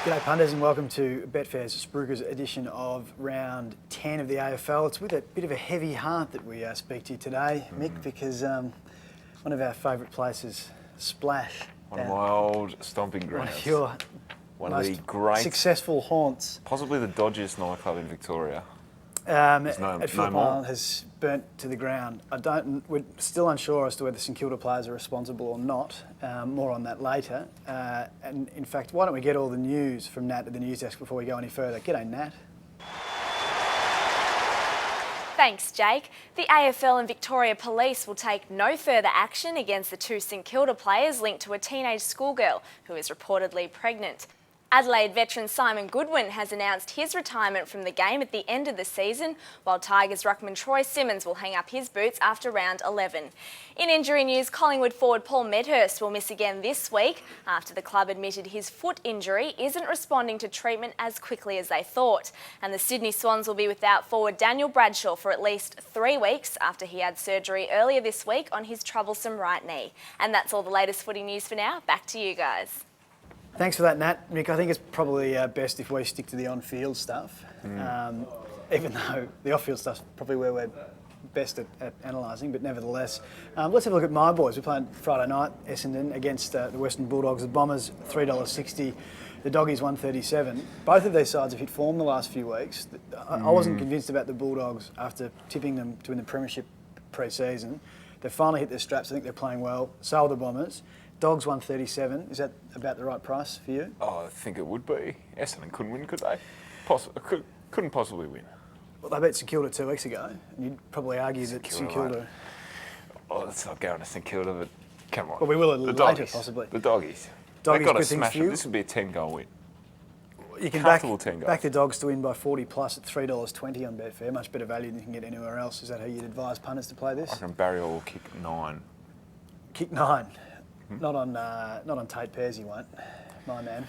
G'day punters and welcome to Betfair's Spruikers edition of round 10 of the AFL. It's with a bit of a heavy heart that we speak to you today, Mick, because one of our favourite places, Splash. One of my old stomping grounds. One of your the great successful haunts. Possibly the dodgiest nightclub in Victoria. At football has burnt to the ground. We're still unsure as to whether St Kilda players are responsible or not. More on that later. And in fact, why don't we get all the news from Nat at the news desk before we go any further? G'day, Nat. Thanks, Jake. The AFL and Victoria Police will take no further action against the two St Kilda players linked to a teenage schoolgirl who is reportedly pregnant. Adelaide veteran Simon Goodwin has announced his retirement from the game at the end of the season, while Tigers ruckman Troy Simmons will hang up his boots after round 11. In injury news, Collingwood forward Paul Medhurst will miss again this week after the club admitted his foot injury isn't responding to treatment as quickly as they thought. And the Sydney Swans will be without forward Daniel Bradshaw for at least 3 weeks after he had surgery earlier this week on his troublesome right knee. And that's all the latest footy news for now. Back to you guys. Thanks for that, Nat. Mick, I think it's probably best if we stick to the on-field stuff, even though the off-field stuff's probably where we're best at analysing, but nevertheless. Let's have a look at my boys. We're playing Friday night, Essendon, against the Western Bulldogs. The Bombers, $3.60. The Doggies, $1.37. Both of these sides have hit form the last few weeks. I wasn't convinced about the Bulldogs after tipping them to win the Premiership pre-season. They've finally hit their straps. I think they're playing well. So are the Bombers. Dogs 137. Is that about the right price for you? Oh, I think it would be. Essendon couldn't win, could they? Couldn't possibly win. Well, they beat St Kilda 2 weeks ago, and you'd probably argue that St Kilda... Oh, let's not go into St Kilda, but come on. Well, we will a little later, possibly. The Doggies. Doggies, they've got to smash them. This would be a 10-goal win. You can back the Dogs to win by 40 plus at $3.20 on Betfair. Much better value than you can get anywhere else. Is that how you'd advise punters to play this? I reckon Barry will kick 9. Kick 9? Not on Tate Pears, he won't. My man.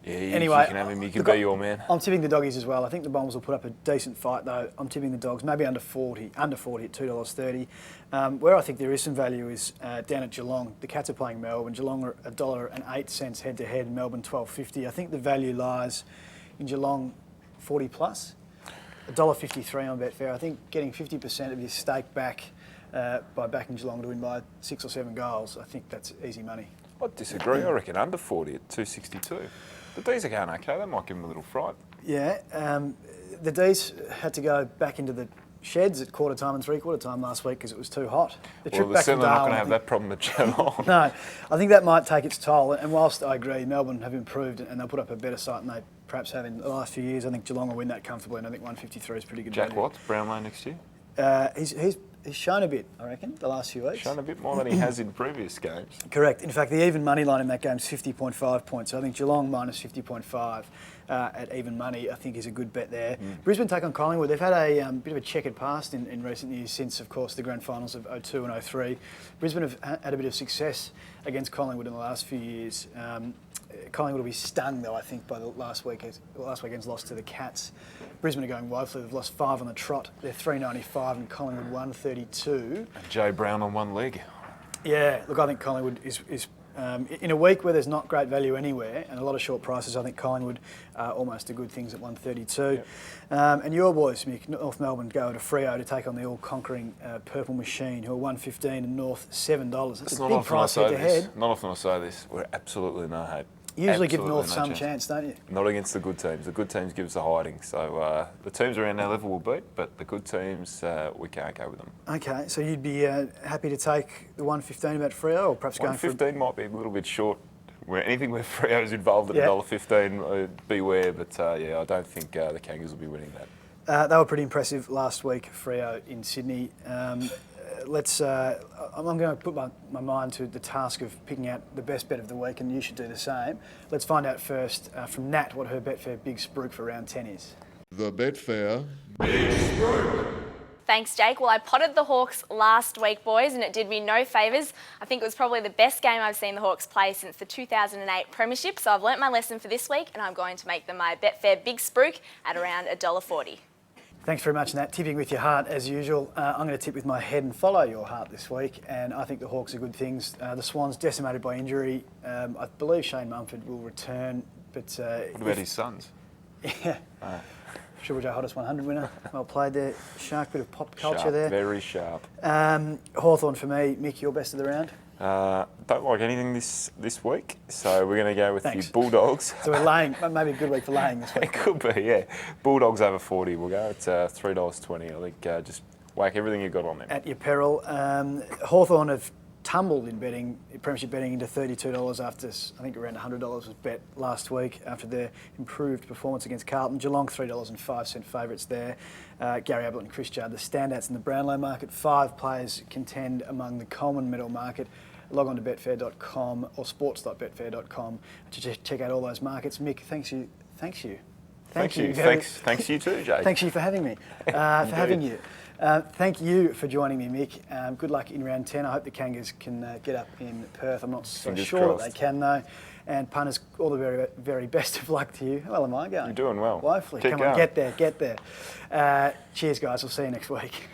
Yeah, anyway, you can have him. You can be your man. I'm tipping the Doggies as well. I think the Bombers will put up a decent fight, though. I'm tipping the Dogs, maybe under 40 at $2.30. Where I think there is some value is down at Geelong. The Cats are playing Melbourne. Geelong are $1.08 head-to-head, Melbourne $12.50. I think the value lies in Geelong 40 plus, $1.53 on Betfair. I think getting 50% of your stake back by backing Geelong to win by 6 or 7 goals, I think that's easy money. I disagree. I reckon under 40 at $2.62. The D's are going okay. They might give them a little fright. Yeah, the D's had to go back into the sheds at quarter time and three-quarter time last week because it was too hot. They're certainly not going to have that problem at Geelong. No, I think that might take its toll. And whilst I agree, Melbourne have improved and they'll put up a better site than they perhaps have in the last few years, I think Geelong will win that comfortably, and I think 153 is pretty good Jack value. Watts, Brownlow next year? He's shown a bit, I reckon, the last few weeks. Shown a bit more than he has in previous games. Correct. In fact, the even money line in that game is 50.5 points. So I think Geelong minus 50.5 at even money, I think, is a good bet there. Brisbane take on Collingwood. They've had a bit of a checkered past in recent years since, of course, the grand finals of 02 and 03. Brisbane have had a bit of success against Collingwood in the last few years. Collingwood will be stung, though, I think, by the last weekend's loss to the Cats. Brisbane are going woefully. They've lost 5 on the trot. They're $3.95 and Collingwood 132. And Joe Brown on one leg. Yeah, look, I think Collingwood is in a week where there's not great value anywhere and a lot of short prices. I think Collingwood almost do good things at 132. Yep. And your boys, Mick, North Melbourne go to Freo to take on the all-conquering Purple Machine, who are 115 and North $7. That's a big price head-to-head. Not often I say this. We're absolutely no hope. You usually give North some chance, don't you? Not against the good teams. The good teams give us a hiding. So the teams around our level will beat, but the good teams, we can't go with them. Okay, so you'd be happy to take the 115 about Freo, or perhaps going for... 115 might be a little bit short. Anything where Freo is involved at $1.15, beware. But yeah, I don't think the Kangas will be winning that. They were pretty impressive last week, Freo in Sydney. I'm going to put my mind to the task of picking out the best bet of the week, and you should do the same. Let's find out first from Nat what her Betfair Big Spruik for round 10 is. The Betfair Big Spruik. Thanks, Jake. Well, I potted the Hawks last week, boys, and it did me no favours. I think it was probably the best game I've seen the Hawks play since the 2008 Premiership, so I've learnt my lesson for this week, and I'm going to make them my Betfair Big Spruik at around $1.40. Thanks very much, Nat. Tipping with your heart, as usual. I'm going to tip with my head and follow your heart this week, and I think the Hawks are good things. The Swans decimated by injury. I believe Shane Mumford will return But what about his sons? Yeah. Triple J Hottest 100 winner. Well played there. Shark, bit of pop culture Sharp, there. very sharp. Hawthorn for me. Mick, your best of the round? Don't like anything this week, so we're going to go with Thanks. the Bulldogs. So we're laying, maybe a good week for laying this week. It could be, yeah. Bulldogs over 40. We'll go at $3.20. I think just whack everything you've got on them. At your peril. Hawthorn have tumbled in betting, premiership betting, into $32 after, I think around $100 was bet last week after their improved performance against Carlton. Geelong, $3.05 favourites there. Gary Ablett and Chris Judd, the standouts in the Brownlow market. 5 players contend among the Coleman Medal market. Log on to betfair.com or sports.betfair.com to check out all those markets. Mick, thanks you. Thanks you too, Jake. Thanks you for having me. Thank you for joining me, Mick. Good luck in round 10. I hope the Kangas can get up in Perth. I'm not so sure that they can, though. And punters, all the very, very best of luck to you. How well am I going? You're doing well. Woefully. Keep Come going. on, get there. Cheers, guys. We'll see you next week.